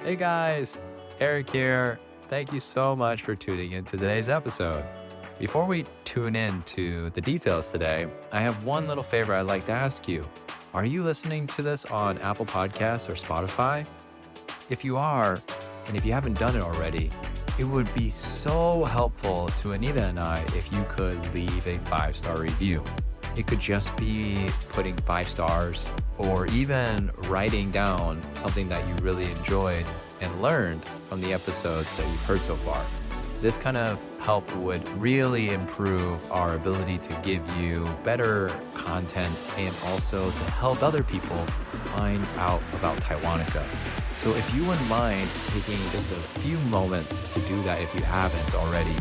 Hey guys, Eric here. Thank you so much for tuning in to today's episode. Before we tune into the details today, I have one little favor I'd like to ask you. Are you listening to this on Apple Podcasts or Spotify? If you are, and if you haven't done it already, it would be so helpful to Anita and I if you could leave a 5-star review. It could just be putting 5 stars or even writing down something that you really enjoyed and learned from the episodes that you've heard so far. This kind of help would really improve our ability to give you better content and also to help other people find out about Taiwanica. So if you wouldn't mind taking just a few moments to do that if you haven't already,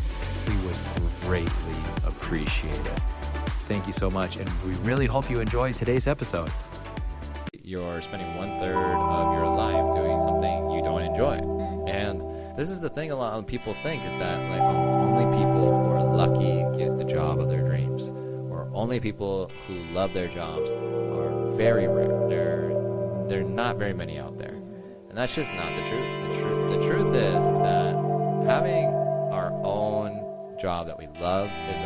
we would greatly appreciate it. Thank you so much, and we really hope you enjoyed today's episode. You're spending 1/3 of your life doing something you don't enjoy. And this is the thing a lot of people think is that only people who are lucky get the job of their dreams, or only people who love their jobs are very rare. There are not very many out there. And that's just not the truth. The truth is that having our own job that we love is.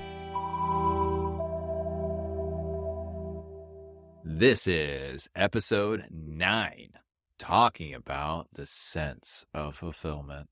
This is episode 9, talking about the sense of fulfillment.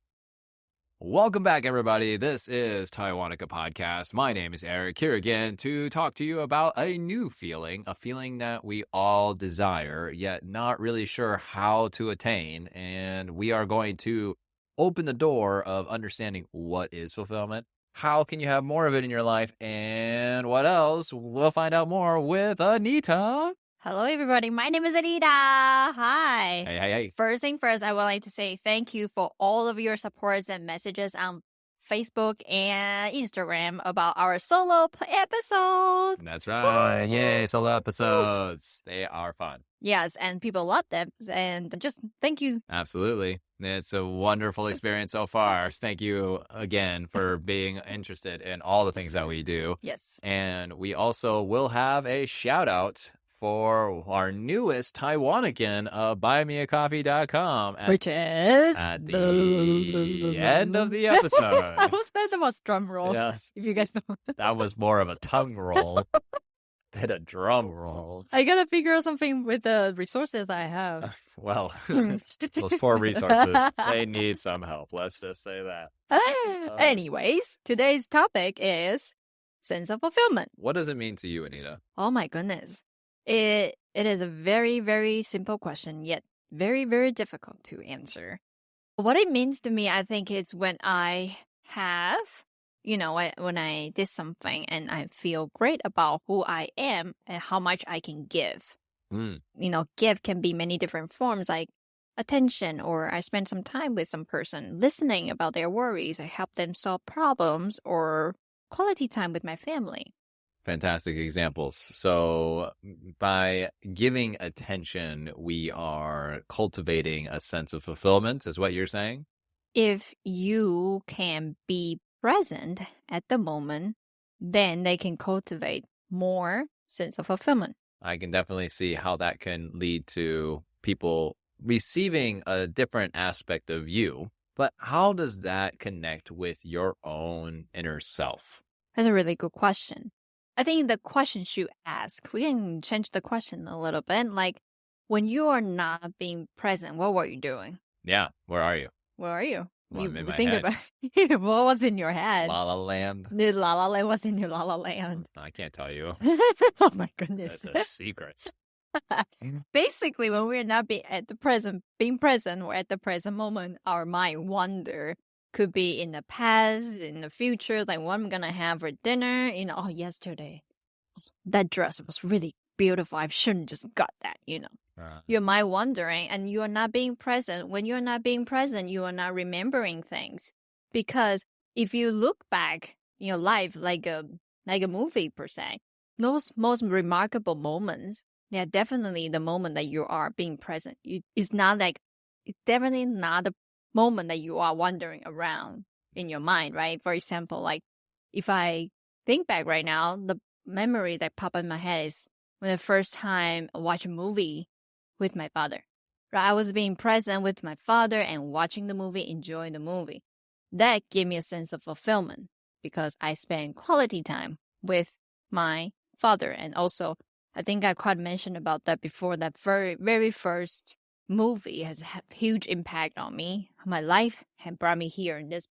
Welcome back, everybody. This is Taiwanica Podcast. My name is Eric, here again to talk to you about a new feeling, a feeling that we all desire, yet not really sure how to attain. And we are going to open the door of understanding what is fulfillment, how can you have more of it in your life, and what else? We'll find out more with Anita. Hello, everybody. My name is Anita. Hi. Hey. First thing first, I would like to say thank you for all of your supports and messages on Facebook and Instagram about our solo episode. That's right. Yay, solo episodes. They are fun. Yes, and people love them. And just thank you. Absolutely. It's a wonderful experience so far. Thank you again for being interested in all the things that we do. Yes. And we also will have a shout out for our newest Taiwanican, buymeacoffee.com. Which is? At the end of the episode. I was that was drum roll. Yes. If you guys know. That was more of a tongue roll than a drum roll. I gotta figure out something with the resources I have. Well, those poor resources, they need some help. Let's just say that. Anyways, today's topic is sense of fulfillment. What does it mean to you, Anita? Oh my goodness. It is a very, very simple question, yet very, very difficult to answer. What it means to me, I think, is when I have, when I did something and I feel great about who I am and how much I can give. Give can be many different forms, like attention, or I spend some time with some person, listening about their worries. I help them solve problems, or quality time with my family. Fantastic examples. So by giving attention, we are cultivating a sense of fulfillment, is what you're saying? If you can be present at the moment, then they can cultivate more sense of fulfillment. I can definitely see how that can lead to people receiving a different aspect of you. But how does that connect with your own inner self? That's a really good question. I think the question you ask, we can change the question a little bit. Like, when you are not being present, what were you doing? Yeah, where are you? Where are you? Well, you I'm in my think head. about what was in your head. La La Land. The La La Land was in your La La Land. I can't tell you. Oh my goodness. That's a secret. Basically, when we're not being present or at the present moment, our mind wander. Could be in the past, in the future, like what I'm gonna have for dinner. Yesterday, that dress was really beautiful. I shouldn't just got that, Your mind wandering, and you are not being present. When you're not being present, you are not remembering things. Because if you look back in your life like a movie per se, those most remarkable moments, they are definitely the moment that you are being present. It's definitely not the moment that you are wandering around in your mind, right? For example, like if I think back right now, the memory that popped in my head is when the first time I watched a movie with my father, Right? I was being present with my father and watching the movie, enjoying the movie. That gave me a sense of fulfillment because I spent quality time with my father. And also, I think I quite mentioned about that before, that very first movie has had huge impact on me. My life had brought me here in this,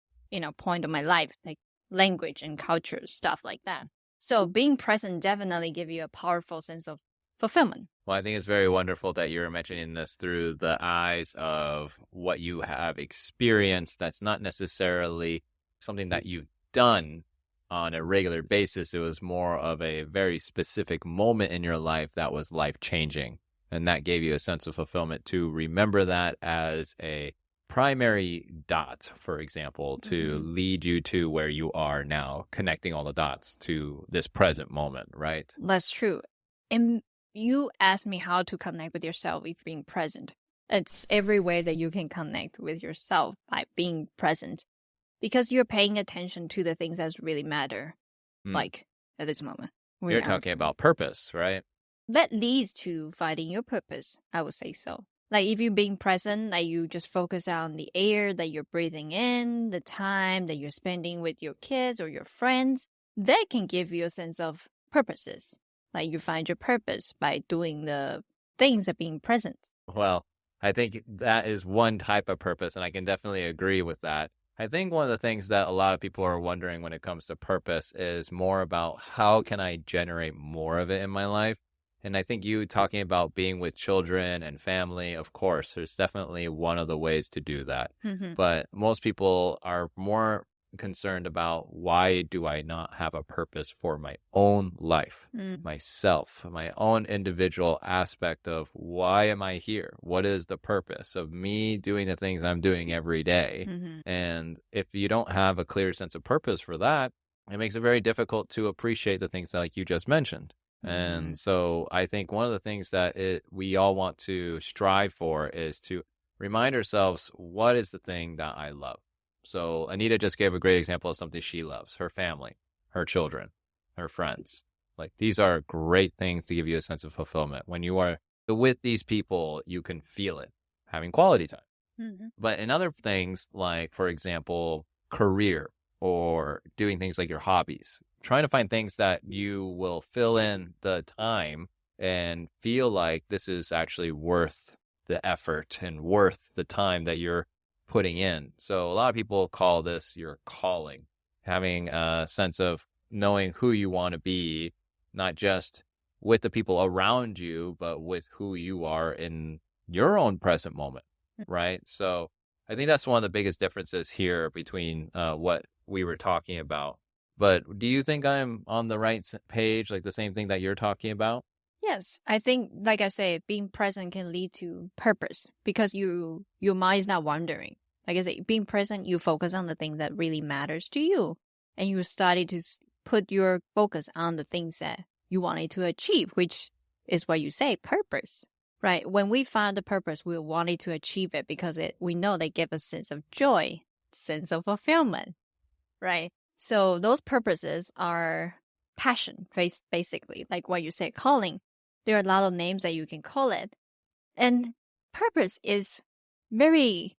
point of my life, like language and culture, stuff like that. So being present definitely give you a powerful sense of fulfillment. Well, I think it's very wonderful that you're mentioning this through the eyes of what you have experienced. That's not necessarily something that you've done on a regular basis. It was more of a very specific moment in your life that was life-changing. And that gave you a sense of fulfillment to remember that as a primary dot, for example, to lead you to where you are now, connecting all the dots to this present moment, right? That's true. And you asked me how to connect with yourself with being present. It's every way that you can connect with yourself by being present because you're paying attention to the things that really matter, like at this moment. You're talking about purpose, right? That leads to finding your purpose, I would say so. Like if you're being present, like you just focus on the air that you're breathing in, the time that you're spending with your kids or your friends, that can give you a sense of purposes. Like you find your purpose by doing the things of being present. Well, I think that is one type of purpose, and I can definitely agree with that. I think one of the things that a lot of people are wondering when it comes to purpose is more about how can I generate more of it in my life? And I think you talking about being with children and family, of course, there's definitely one of the ways to do that. But most people are more concerned about why do I not have a purpose for my own life, myself, my own individual aspect of why am I here? What is the purpose of me doing the things I'm doing every day? And if you don't have a clear sense of purpose for that, it makes it very difficult to appreciate the things that, like you just mentioned. And so I think one of the things that we all want to strive for is to remind ourselves, what is the thing that I love? So Anita just gave a great example of something she loves, her family, her children, her friends. Like these are great things to give you a sense of fulfillment. When you are with these people, you can feel it, having quality time. But in other things, like, for example, career or doing things like your hobbies, trying to find things that you will fill in the time and feel like this is actually worth the effort and worth the time that you're putting in. So a lot of people call this your calling, having a sense of knowing who you want to be, not just with the people around you, but with who you are in your own present moment, right? So I think that's one of the biggest differences here between what we were talking about. But do you think I'm on the right page, like the same thing that you're talking about? Yes, I think, like I say, being present can lead to purpose because your mind is not wandering. Like I say, being present, you focus on the thing that really matters to you. And you started to put your focus on the things that you wanted to achieve, which is what you say, purpose, right? When we find the purpose, we wanted to achieve it because we know they give us a sense of joy, sense of fulfillment, right? So those purposes are passion, basically, like what you say, calling. There are a lot of names that you can call it. And purpose is very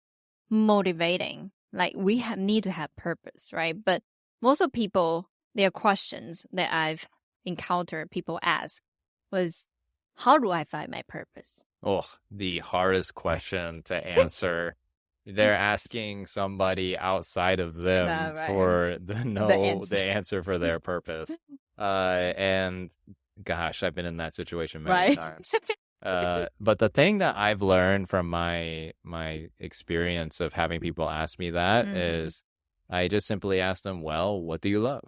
motivating. Like we need to have purpose, right? But most of people, their questions that I've encountered, people ask was, how do I find my purpose? Oh, the hardest question to answer. They're asking somebody outside of them for the answer for their purpose. And gosh, I've been in that situation many times. But the thing that I've learned from my experience of having people ask me that is I just simply ask them, well, what do you love?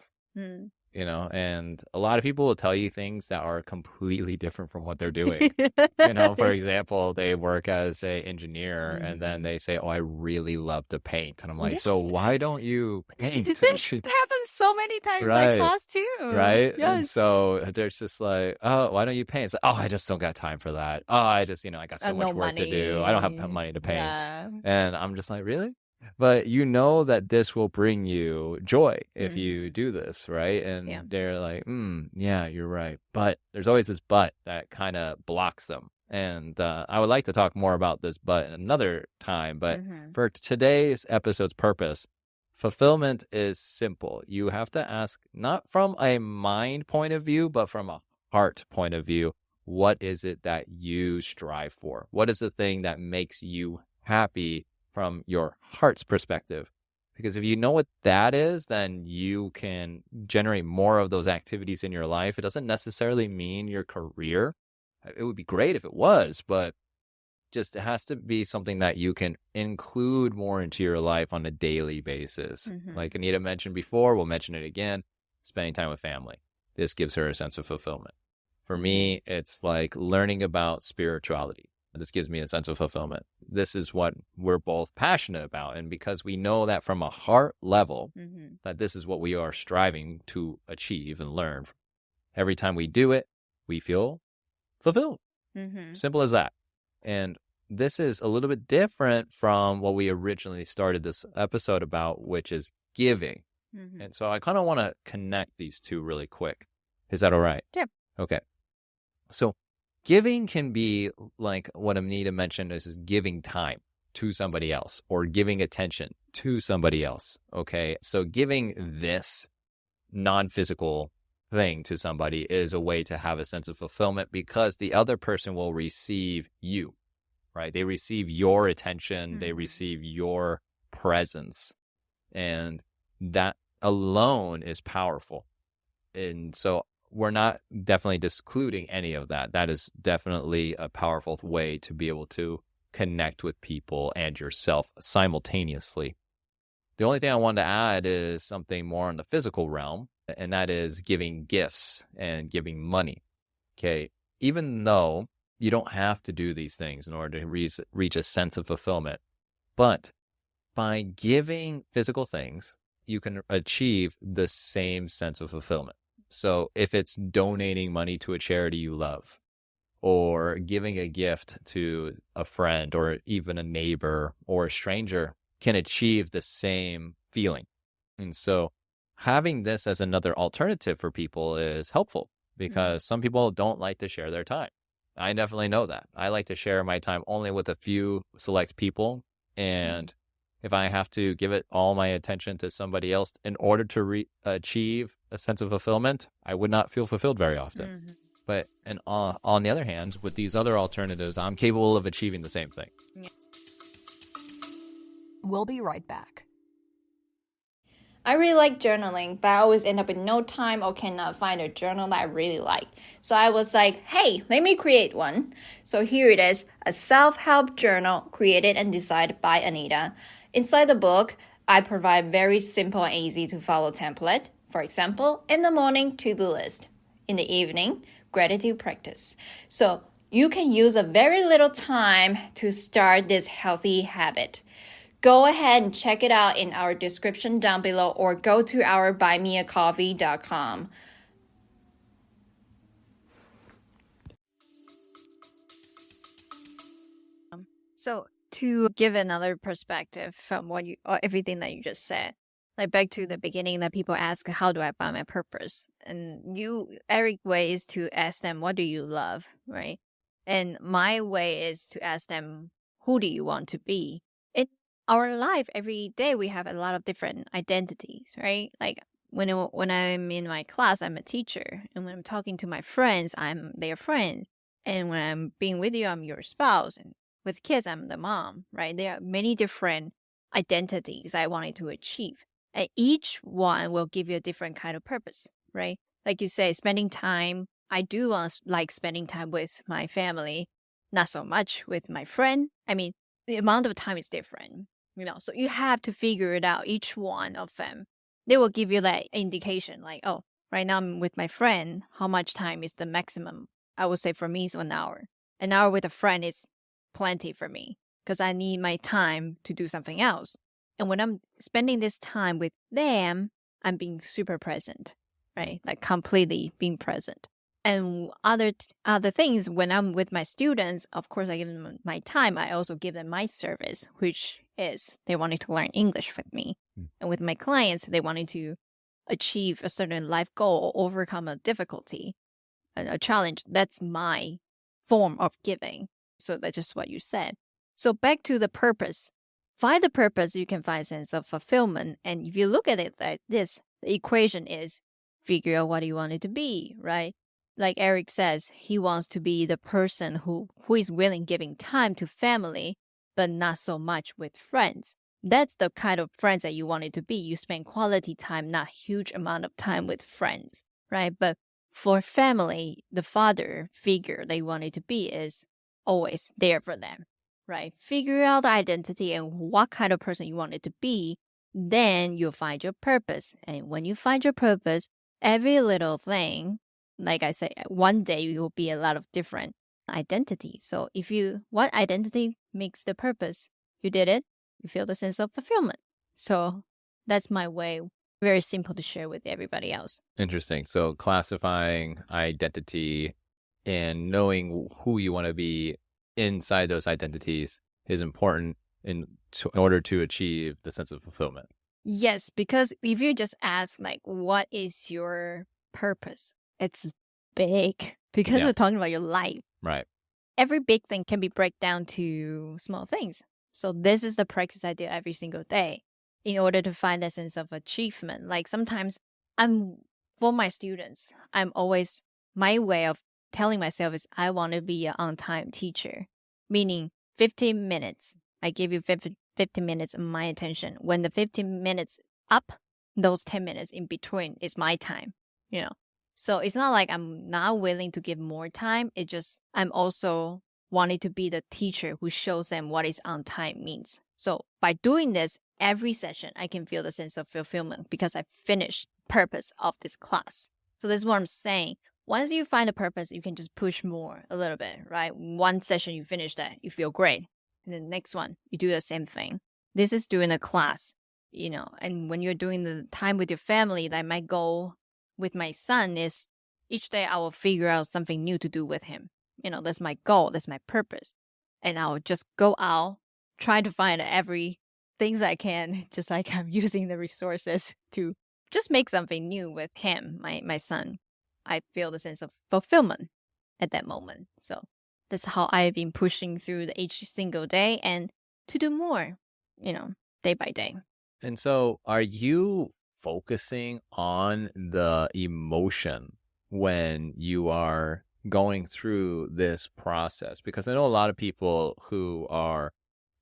You know, and a lot of people will tell you things that are completely different from what they're doing. You know, for example, they work as an engineer and then they say, oh, I really love to paint. And I'm like, so why don't you paint? It happens so many times in my class too. Right? Yes. And so there's just like, oh, why don't you paint? It's like, oh, I just don't got time for that. Oh, I just, I got so much work to do. I don't have money to paint. Yeah. And I'm just like, really? But you know that this will bring you joy if you do this, right? And they're like, yeah, you're right. But there's always this but that kind of blocks them. And I would like to talk more about this, but another time. But for today's episode's purpose, fulfillment is simple. You have to ask, not from a mind point of view, but from a heart point of view, what is it that you strive for? What is the thing that makes you happy from your heart's perspective? Because if you know what that is, then you can generate more of those activities in your life. It doesn't necessarily mean your career. It would be great if it was, but just it has to be something that you can include more into your life on a daily basis. Like Anita mentioned before, we'll mention it again, spending time with family. This gives her a sense of fulfillment. For me, it's like learning about spirituality. This gives me a sense of fulfillment. This is what we're both passionate about. And because we know that from a heart level, that this is what we are striving to achieve and learn, every time we do it, we feel fulfilled. Simple as that. And this is a little bit different from what we originally started this episode about, which is giving. And so I kind of want to connect these two really quick. Is that all right? Yeah. Okay. So giving can be like what Anita mentioned is giving time to somebody else or giving attention to somebody else. Okay. So giving this non-physical thing to somebody is a way to have a sense of fulfillment because the other person will receive you, right? They receive your attention, they receive your presence, and that alone is powerful. And so we're not definitely discluding any of that. That is definitely a powerful way to be able to connect with people and yourself simultaneously. The only thing I wanted to add is something more in the physical realm, and that is giving gifts and giving money. Okay, even though you don't have to do these things in order to reach a sense of fulfillment, but by giving physical things, you can achieve the same sense of fulfillment. So if it's donating money to a charity you love, or giving a gift to a friend or even a neighbor or a stranger, can achieve the same feeling. And so having this as another alternative for people is helpful because some people don't like to share their time. I definitely know that. I like to share my time only with a few select people. And if I have to give it all my attention to somebody else in order to achieve a sense of fulfillment, I would not feel fulfilled very often. But on the other hand, with these other alternatives, I'm capable of achieving the same thing. We'll be right back. I really like journaling, but I always end up with no time or cannot find a journal that I really like. So I was like, hey, let me create one. So here it is, a self-help journal created and designed by Anita. Inside the book, I provide very simple and easy to follow template. For example, in the morning, to-do list. In the evening, gratitude practice. So you can use a very little time to start this healthy habit. Go ahead and check it out in our description down below or go to our buymeacoffee.com. So to give another perspective from what you or everything that you just said, like back to the beginning that people ask, how do I find my purpose? And Eric's way is to ask them, what do you love, right? And my way is to ask them, who do you want to be? In our life, every day, we have a lot of different identities, right? Like when I'm in my class, I'm a teacher. And when I'm talking to my friends, I'm their friend. And when I'm being with you, I'm your spouse. And with kids, I'm the mom, right? There are many different identities I wanted to achieve. And each one will give you a different kind of purpose, right? Like you say, spending time. I do like spending time with my family, not so much with my friend. I mean, the amount of time is different, so you have to figure it out, each one of them. They will give you that indication, like, oh, right now I'm with my friend. How much time is the maximum? I would say for me is 1 hour. An hour with a friend is plenty for me because I need my time to do something else. And when I'm spending this time with them, I'm being super present, right? Like completely being present. And other things, when I'm with my students, of course, I give them my time. I also give them my service, which is they wanted to learn English with me. And with my clients, they wanted to achieve a certain life goal or overcome a difficulty, a challenge. That's my form of giving. So that's just what you said. So back to the purpose. Find the purpose, you can find a sense of fulfillment. And if you look at it like this, the equation is figure out what you want it to be, right? Like Eric says, he wants to be the person who is willing giving time to family, but not so much with friends. That's the kind of friends that you want it to be. You spend quality time, not huge amount of time with friends, right? But for family, the father figure they want it to be is always there for them, right? Figure out the identity and what kind of person you want it to be. Then you'll find your purpose. And when you find your purpose, every little thing, like I said, one day you will be a lot of different identity. So what identity makes the purpose? You did it. You feel the sense of fulfillment. So that's my way. Very simple to share with everybody else. Interesting. So classifying identity and knowing who you want to be inside those identities is important in order to achieve the sense of fulfillment. Yes, because if you just ask like, what is your purpose? It's big because we're talking about your life. Right. Every big thing can be break down to small things. So this is the practice I do every single day in order to find that sense of achievement. Like sometimes for my students, my way of telling myself is I want to be an on-time teacher, meaning 15 minutes. I give you 15 minutes of my attention. When the 15 minutes up, those 10 minutes in between is my time, So it's not like I'm not willing to give more time. It's just I'm also wanting to be the teacher who shows them what is on time means. So by doing this every session, I can feel the sense of fulfillment because I finished the purpose of this class. So this is what I'm saying. Once you find a purpose, you can just push more a little bit, right? One session, you finish that, you feel great. And the next one, you do the same thing. This is during a class, and when you're doing the time with your family, like my goal with my son is each day I will figure out something new to do with him. That's my goal. That's my purpose. And I'll just go out, try to find every things I can, just like I'm using the resources to just make something new with him, my son. I feel the sense of fulfillment at that moment. So that's how I've been pushing through each single day and to do more, day by day. And so are you focusing on the emotion when you are going through this process? Because I know a lot of people who are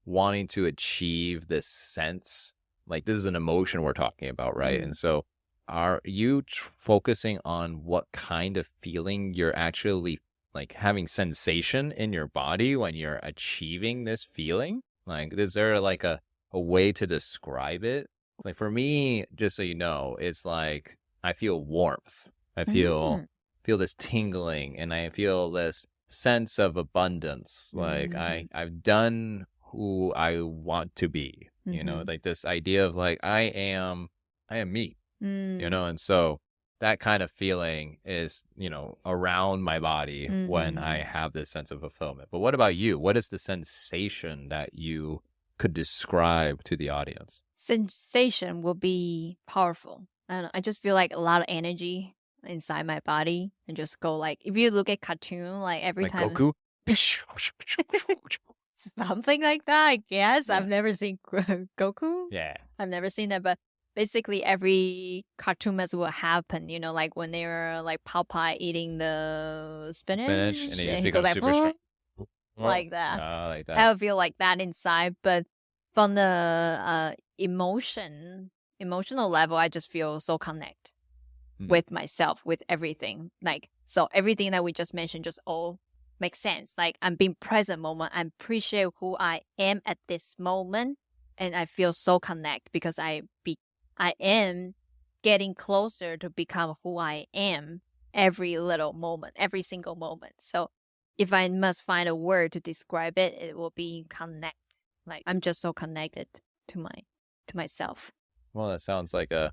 wanting to achieve this sense, like this is an emotion we're talking about, right? And so are you focusing on what kind of feeling you're actually like having sensation in your body when you're achieving this feeling? Like, is there like a way to describe it? Like for me, just so you know, it's like I feel warmth. I feel this tingling, and I feel this sense of abundance. Like I've done who I want to be, like this idea of like I am me, and so that kind of feeling is, around my body when I have this sense of fulfillment. But what about you? What is the sensation that you could describe to the audience? Sensation will be powerful. I don't know, I just feel like a lot of energy inside my body and just go like, if you look at cartoon, like every Like time. Goku? Something like that, I guess. Yeah. I've never seen Goku. Yeah. I've never seen that, but basically every cartoon mess will happen, like when they were like Popeye eating the spinach and he just he becomes goes super strong. Like that. Like that. I would feel like that inside, but from the emotional level, I just feel so connect with myself, with everything. Like, so everything that we just mentioned just all makes sense. Like I'm being present moment. I appreciate who I am at this moment. And I feel so connect because I am getting closer to become who I am every little moment, every single moment. So if I must find a word to describe it, it will be connect. Like I'm just so connected to myself. Well, that sounds like it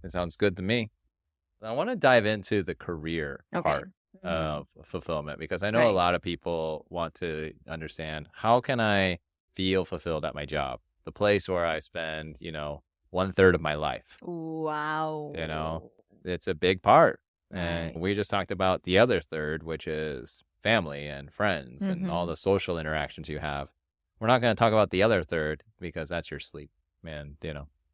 sounds good to me. I want to dive into the career part of fulfillment, because I know a lot of people want to understand, how can I feel fulfilled at my job? The place where I spend, 1/3 of my life. Wow. It's a big part. And we just talked about the other third, which is family and friends and all the social interactions you have. We're not going to talk about the other third because that's your sleep. And,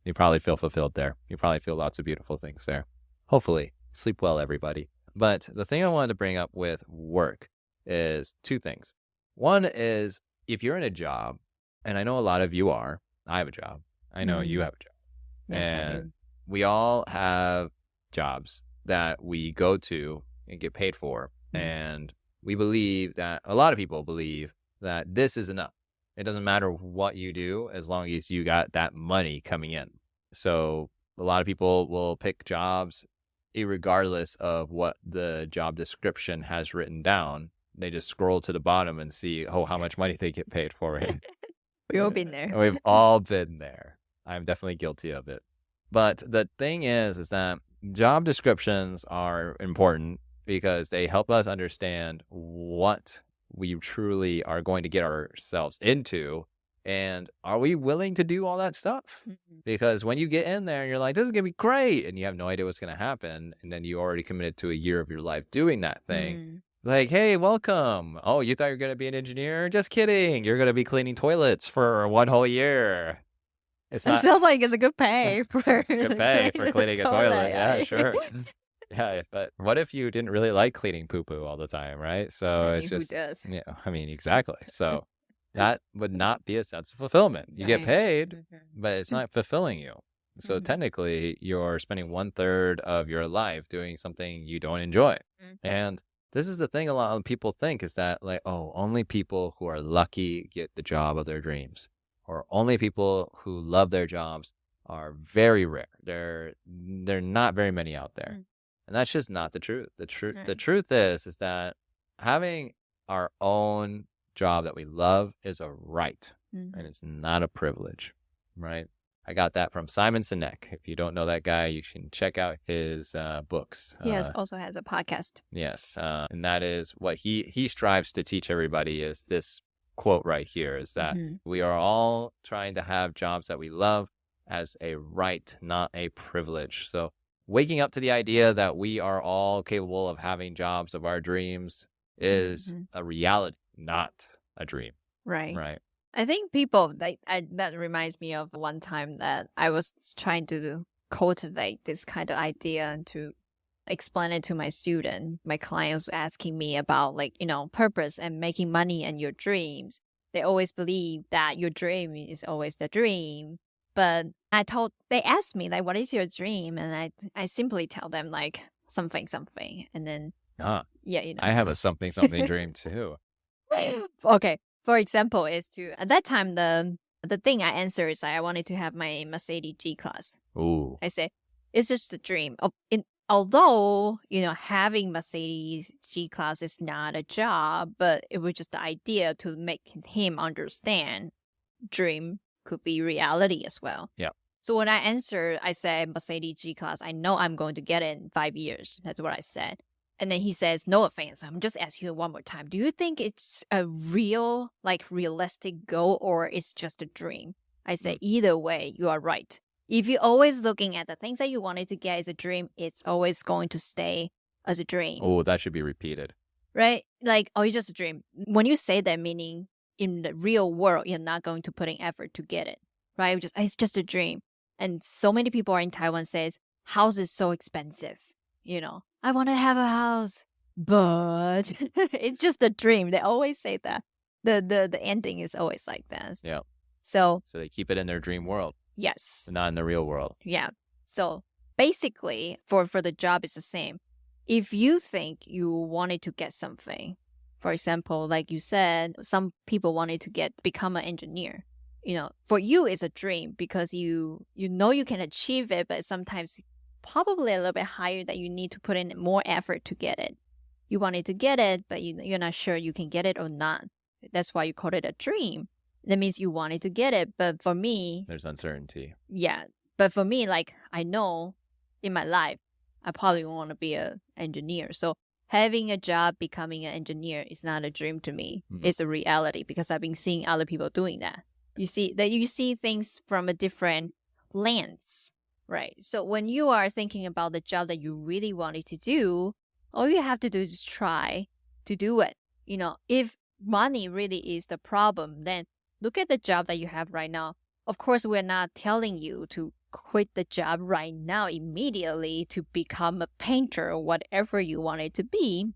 you probably feel fulfilled there. You probably feel lots of beautiful things there. Hopefully, sleep well, everybody. But the thing I wanted to bring up with work is two things. One is if you're in a job, and I know a lot of you are, I have a job. I know you have a job. Yes, And we all have jobs that we go to and get paid for. And we believe that, a lot of people believe that this is enough. It doesn't matter what you do as long as you got that money coming in. So a lot of people will pick jobs irregardless of what the job description has written down. They just scroll to the bottom and see, how much money they get paid for it. We've all been there. We've all been there. I'm definitely guilty of it. But the thing is that job descriptions are important because they help us understand what we truly are going to get ourselves into. And are we willing to do all that stuff? Because when you get in there and you're like, this is going to be great, and you have no idea what's going to happen, and then you already committed to a year of your life doing that thing. Like, hey, welcome. Oh, you thought you were going to be an engineer? Just kidding. You're going to be cleaning toilets for 1 whole year. It sounds like it's a good pay for cleaning a toilet. Yeah, sure. Yeah, but what if you didn't really like cleaning poo-poo all the time, right? So it's just, who does? Yeah, I mean, exactly. So that would not be a sense of fulfillment. You get paid, but it's not fulfilling you. So technically, you're spending 1/3 of your life doing something you don't enjoy. And this is the thing a lot of people think is that, like, only people who are lucky get the job of their dreams, or only people who love their jobs are very rare. They're not very many out there. And that's just not the truth. The truth is that having our own job that we love is a right, and it's not a privilege, right? I got that from Simon Sinek. If you don't know that guy, you can check out his books. He also has a podcast. Yes, and that is what he strives to teach everybody is this quote right here is that we are all trying to have jobs that we love as a right, not a privilege. So waking up to the idea that we are all capable of having jobs of our dreams is a reality, not a dream. Right. I think people, that reminds me of one time that I was trying to cultivate this kind of idea and to explain it to my student. My clients asking me about purpose and making money and your dreams. They always believe that your dream is always the dream. But they asked me, like, what is your dream? And I simply tell them, like, something. And then, I have a something dream too. Okay. For example, is at that time, the thing I answered is I wanted to have my Mercedes G-Class. Ooh. I say, it's just a dream. Although, having Mercedes G-Class is not a job, but it was just the idea to make him understand dream could be reality as well. Yeah. So when I answered, I said Mercedes G-Class, I know I'm going to get it in 5 years. That's what I said. And then he says, no offense, I'm just asking you one more time. Do you think it's a realistic goal or it's just a dream? I said, either way, you are right. If you're always looking at the things that you wanted to get as a dream, it's always going to stay as a dream. Oh, that should be repeated. Right? Like, it's just a dream. When you say that, meaning in the real world, you're not going to put in effort to get it. Right? It's just a dream. And so many people are in Taiwan says, house is so expensive. I want to have a house, but it's just a dream. They always say that. The ending is always like that. Yeah. So they keep it in their dream world. Yes. Not in the real world. Yeah. So basically, for the job, it's the same. If you think you wanted to get something, for example, like you said, some people wanted to become an engineer. For you, it's a dream because you know you can achieve it, but sometimes probably a little bit higher that you need to put in more effort to get it. You wanted to get it, but you're not sure you can get it or not. That's why you call it a dream. That means you wanted to get it. But for me, there's uncertainty. Yeah. But for me, like, I know in my life, I probably want to be an engineer. So having a job, becoming an engineer is not a dream to me. It's a reality because I've been seeing other people doing that. You see things from a different lens. Right. So when you are thinking about the job that you really wanted to do, all you have to do is try to do it. if money really is the problem, then look at the job that you have right now. Of course, we're not telling you to quit the job right now immediately to become a painter or whatever you want it to be.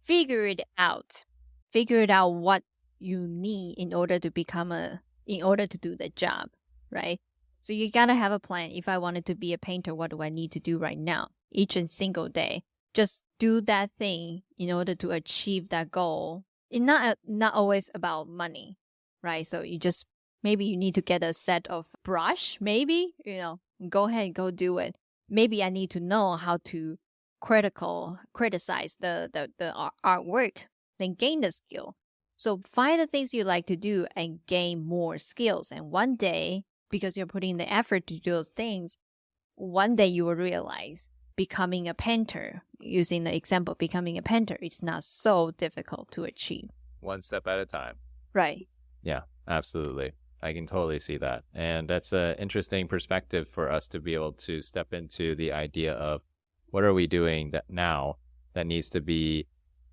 Figure it out. Figure out what you need in order to do the job, right? So you gotta have a plan. If I wanted to be a painter, what do I need to do right now? Each and single day. Just do that thing in order to achieve that goal. It's not always about money, right? So maybe you need to get a set of brush, maybe, go ahead and go do it. Maybe I need to know how to criticize the artwork, then gain the skill. So find the things you like to do and gain more skills. And one day, because you're putting the effort to do those things, one day you will realize becoming a painter, using the example, becoming a painter, it's not so difficult to achieve. One step at a time. Right. Yeah, absolutely. I can totally see that. And that's an interesting perspective for us to be able to step into the idea of what are we doing now that needs to be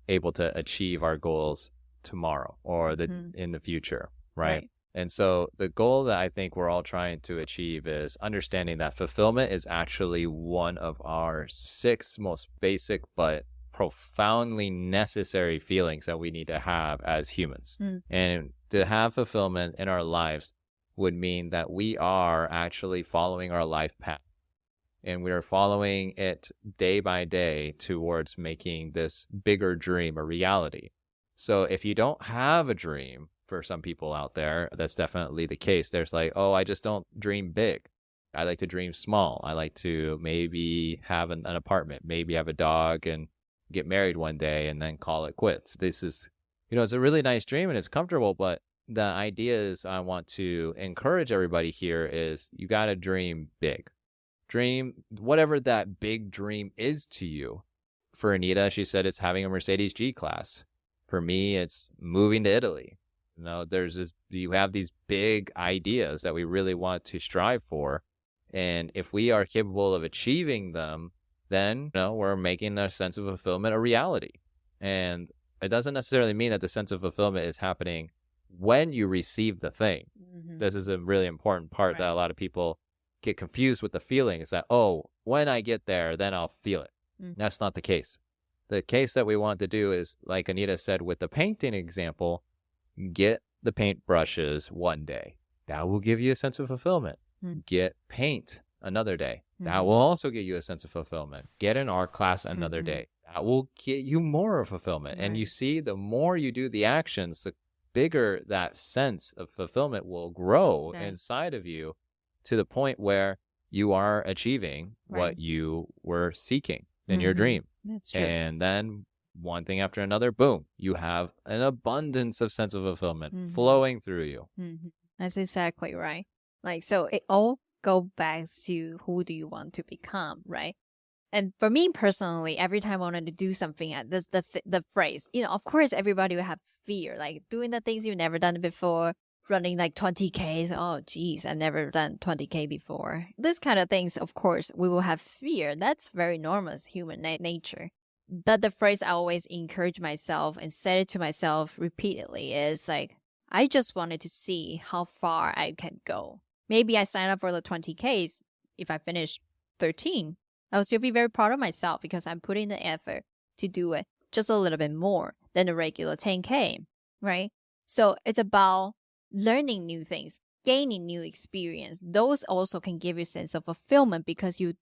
able to achieve our goals tomorrow or in the future, right? And so the goal that I think we're all trying to achieve is understanding that fulfillment is actually one of our 6 most basic but profoundly necessary feelings that we need to have as humans. And to have fulfillment in our lives would mean that we are actually following our life path. And we are following it day by day towards making this bigger dream a reality. So if you don't have a dream, for some people out there, that's definitely the case. There's like, oh, I just don't dream big. I like to dream small. I like to maybe have an apartment, maybe have a dog and get married one day and then call it quits. This is, it's a really nice dream and it's comfortable, but the idea is I want to encourage everybody here is you got to dream big. Dream whatever that big dream is to you. For Anita, she said it's having a Mercedes G-Class. For me, it's moving to Italy. You have these big ideas that we really want to strive for. And if we are capable of achieving them, then, we're making a sense of fulfillment a reality. And it doesn't necessarily mean that the sense of fulfillment is happening when you receive the thing. This is a really important part that a lot of people get confused with the feeling is that, when I get there, then I'll feel it. That's not the case. The case that we want to do is, like Anita said with the painting example, get the paint brushes one day. That will give you a sense of fulfillment. Get paint another day. That will also give you a sense of fulfillment. Get an art class another day. That will get you more fulfillment. And you see, the more you do the actions, the bigger that sense of fulfillment will grow inside of you to the point where you are achieving what you were seeking in your dream. That's true. And then one thing after another, boom, you have an abundance of sense of fulfillment flowing through you. That's exactly right. So it all goes back to who do you want to become, right? And for me personally, every time I wanted to do something, the phrase, of course, everybody will have fear, like doing the things you've never done before, running like 20Ks. Oh, geez, I've never done 20K before. This kind of things, of course, we will have fear. That's very normal, human nature. But the phrase I always encourage myself and said it to myself repeatedly is like, I just wanted to see how far I can go. Maybe I sign up for the 20Ks. If I finish 13, I'll still be very proud of myself because I'm putting the effort to do it just a little bit more than the regular 10K, right? So it's about learning new things, gaining new experience. Those also can give you a sense of fulfillment because you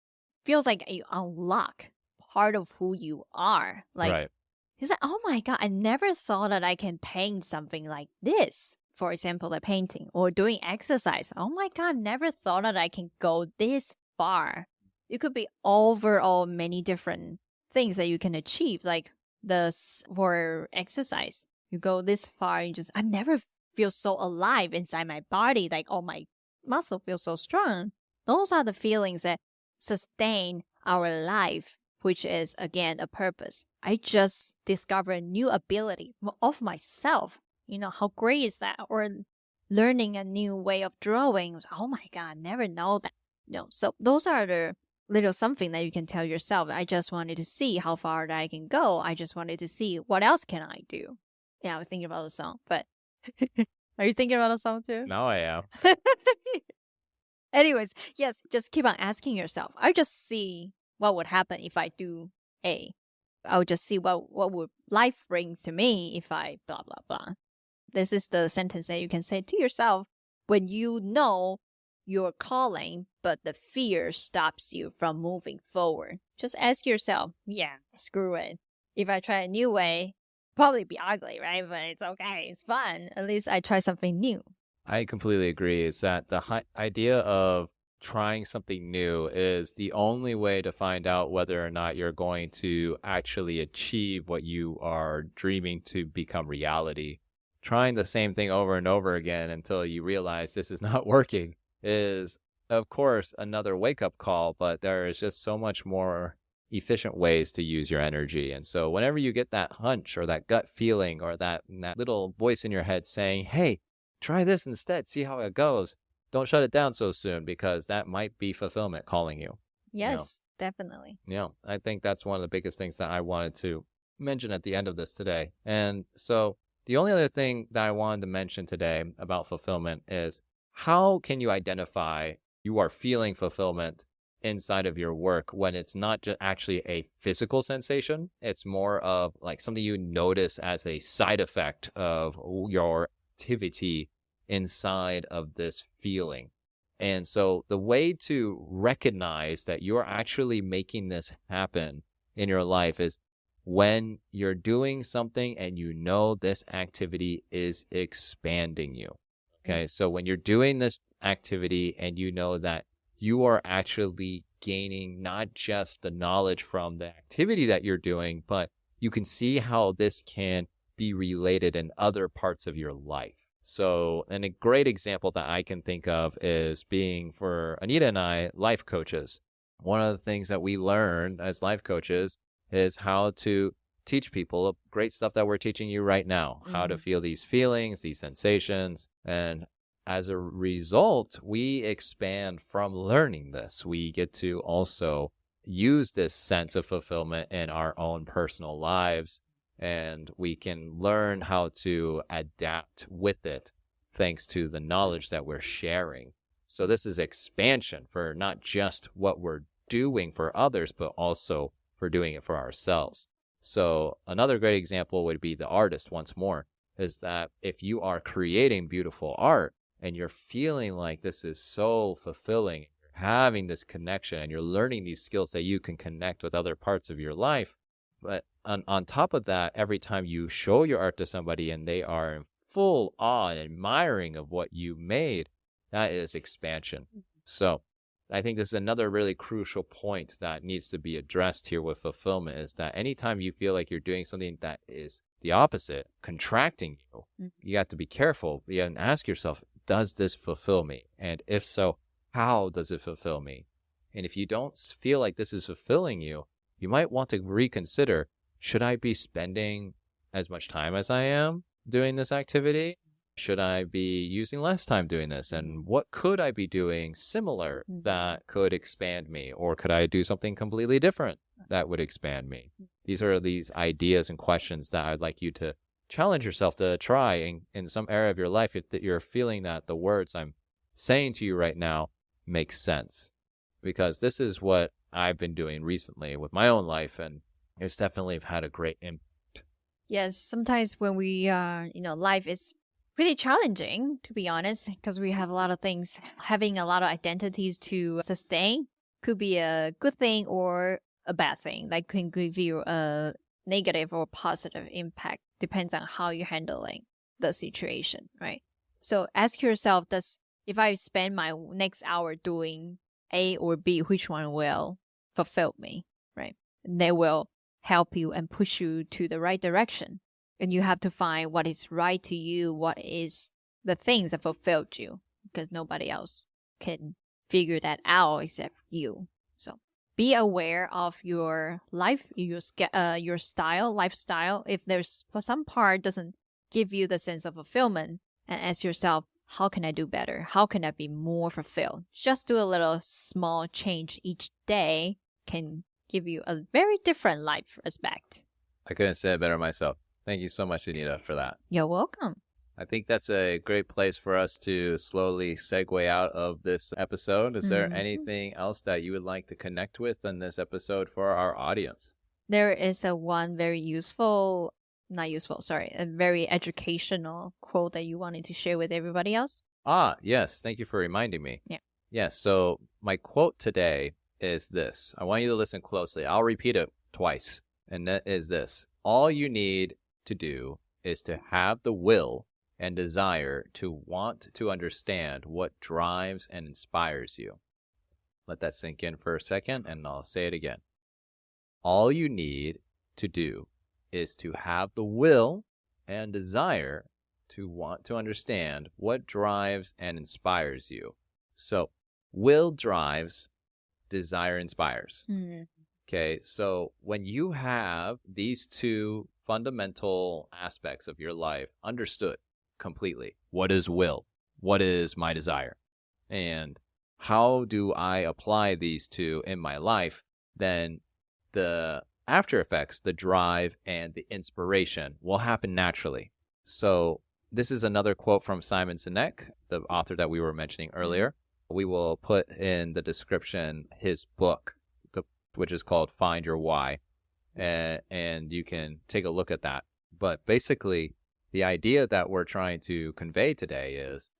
feels like you unlock part of who you are. It's like, oh my God, I never thought that I can paint something like this. For example, like painting or doing exercise. Oh my God, never thought that I can go this far. It could be overall many different things that you can achieve. Like for exercise, you go this far and I never feel so alive inside my body. Like, oh, my muscle feels so strong. Those are the feelings that sustain our life, which is, again, a purpose. I just discovered a new ability of myself. How great is that? Or learning a new way of drawing. Oh my God, never know that. So those are the little something that you can tell yourself. I just wanted to see how far that I can go. I just wanted to see what else can I do. Yeah, I was thinking about the song, but are you thinking about the song too? Now I am. Anyways, yes, just keep on asking yourself. I just see what would happen if I do A. I would just see what would life bring to me if I blah, blah, blah. This is the sentence that you can say to yourself when you know you're calling, but the fear stops you from moving forward. Just ask yourself, yeah, screw it. If I try a new way, probably be ugly, right? But it's okay. It's fun. At least I try something new. I completely agree. Is that the idea of trying something new is the only way to find out whether or not you're going to actually achieve what you are dreaming to become reality. Trying the same thing over and over again until you realize this is not working is, of course, another wake-up call, but there is just so much more efficient ways to use your energy. And so whenever you get that hunch or that gut feeling or that little voice in your head saying, hey, try this instead, see how it goes, don't shut it down so soon, because that might be fulfillment calling you. Yes, definitely. Yeah, I think that's one of the biggest things that I wanted to mention at the end of this today. And so the only other thing that I wanted to mention today about fulfillment is, how can you identify you are feeling fulfillment inside of your work when it's not just actually a physical sensation? It's more of like something you notice as a side effect of your activity inside of this feeling. And so the way to recognize that you're actually making this happen in your life is when you're doing something and you know this activity is expanding you. Okay, so when you're doing this activity and you know that you are actually gaining not just the knowledge from the activity that you're doing, but you can see how this can be related in other parts of your life. So, and a great example that I can think of is being, for Anita and I, life coaches. One of the things that we learned as life coaches is how to teach people great stuff that we're teaching you right now, how to feel these feelings, these sensations. And as a result, we expand from learning this. We get to also use this sense of fulfillment in our own personal lives, and we can learn how to adapt with it thanks to the knowledge that we're sharing. So this is expansion for not just what we're doing for others, but also for doing it for ourselves. So another great example would be the artist once more, is that if you are creating beautiful art and you're feeling like this is so fulfilling, you're having this connection and you're learning these skills that you can connect with other parts of your life. But on top of that, every time you show your art to somebody and they are in full awe and admiring of what you made, that is expansion. So I think this is another really crucial point that needs to be addressed here with fulfillment, is that anytime you feel like you're doing something that is the opposite, contracting you, you have to be careful. You have to ask yourself, does this fulfill me? And if so, how does it fulfill me? And if you don't feel like this is fulfilling you, you might want to reconsider, should I be spending as much time as I am doing this activity? Should I be using less time doing this? And what could I be doing similar that could expand me? Or could I do something completely different that would expand me? These are these ideas and questions that I'd like you to challenge yourself to try in some area of your life, if that you're feeling that the words I'm saying to you right now make sense. Because this is what I've been doing recently with my own life, and it's definitely had a great impact. Yes, sometimes when we life is pretty challenging, to be honest, because we have a lot of things. Having a lot of identities to sustain could be a good thing or a bad thing. Like, can give you a negative or positive impact. Depends on how you're handling the situation, right? So ask yourself, if I spend my next hour doing A or B, which one will fulfill me, right? And they will help you and push you to the right direction. And you have to find what is right to you, what is the things that fulfilled you, because nobody else can figure that out except you. So be aware of your life, your lifestyle. If there's, for some part, doesn't give you the sense of fulfillment, and ask yourself, how can I do better? How can I be more fulfilled? Just do a little small change each day can give you a very different life aspect. I couldn't say it better myself. Thank you so much, Anita, for that. You're welcome. I think that's a great place for us to slowly segue out of this episode. Is there anything else that you would like to connect with in this episode for our audience? There is a very educational quote that you wanted to share with everybody else. Yes. Thank you for reminding me. Yeah. Yes. So my quote today is this. I want you to listen closely. I'll repeat it twice. And that is this. All you need to do is to have the will and desire to want to understand what drives and inspires you. Let that sink in for a second, and I'll say it again. All you need to do is to have the will and desire to want to understand what drives and inspires you. So, will drives, desire inspires. Okay, so when you have these two fundamental aspects of your life understood completely, what is will? What is my desire? And how do I apply these two in my life? Then the after effects, the drive and the inspiration will happen naturally. So this is another quote from Simon Sinek, the author that we were mentioning earlier. We will put in the description his book, which is called Find Your Why, and you can take a look at that. But basically, the idea that we're trying to convey today is,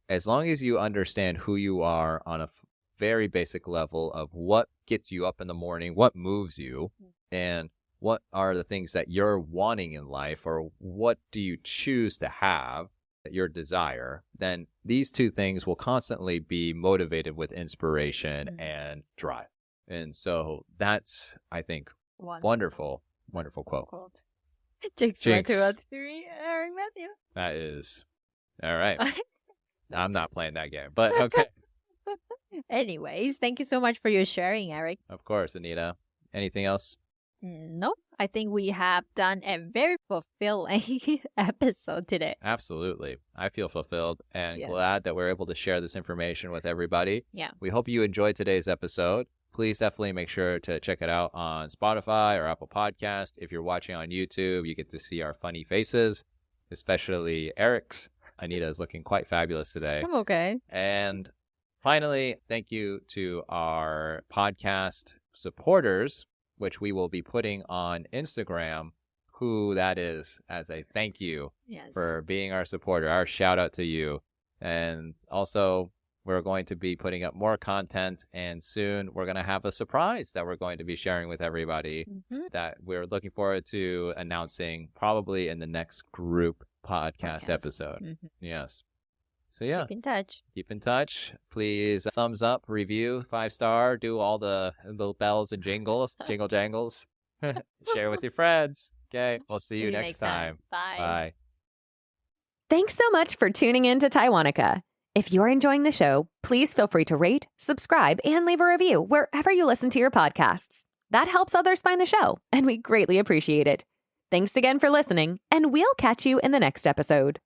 as long as you understand who you are on a very basic level of what gets you up in the morning, what moves you, and what are the things that you're wanting in life, or what do you choose to have, your desire, then these two things will constantly be motivated with inspiration and drive. And so that's, I think, wonderful quote. Jinx. 1, 2, 3, Eric Matthew. That is, all right. I'm not playing that game, but okay. Anyways, thank you so much for your sharing, Eric. Of course, Anita. Anything else? No, I think we have done a very fulfilling episode today. Absolutely. I feel fulfilled and glad that we're able to share this information with everybody. Yeah. We hope you enjoyed today's episode. Please definitely make sure to check it out on Spotify or Apple Podcast. If you're watching on YouTube, you get to see our funny faces, especially Eric's. Anita is looking quite fabulous today. I'm okay. And finally, thank you to our podcast supporters, which we will be putting on Instagram, who that is, as a thank you for being our supporter. Our shout out to you. And also, we're going to be putting up more content, and soon we're going to have a surprise that we're going to be sharing with everybody that we're looking forward to announcing probably in the next group podcast episode. Yes. So yeah. Keep in touch. Keep in touch. Please thumbs up, review, 5-star, do all the little bells and jingles, jingle jangles. Share with your friends. Okay. We'll see you next time. Bye. Bye. Thanks so much for tuning in to Taiwanica. If you're enjoying the show, please feel free to rate, subscribe, and leave a review wherever you listen to your podcasts. That helps others find the show, and we greatly appreciate it. Thanks again for listening, and we'll catch you in the next episode.